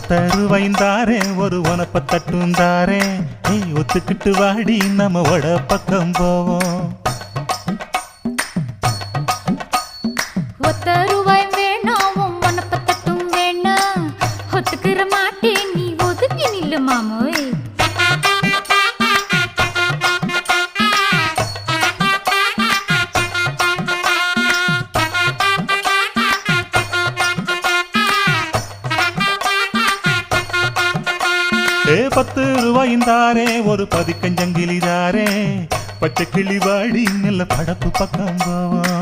10 ரூபாய்ந்தாரே ஒரு உனப்ப தட்டுந்தாரே ஏய் ஒத்துக்கிட்டு வாடி நம்ம வட பக்கம் போவோம் 10 ரூபாய் வேணாம் உனப்ப தட்டும் வேணாம் ஒத்துக்கிற மாட்டேன் நீ ஒதுங்கி நில்லு மாமோய் ஏ 10 ரூபாய்ந்தாரே ஒரு பதிக்கஞ்சங்கிலிதாரே பச்சை கிளி வாடி நல்ல படப்பு பக்கம் போவோம்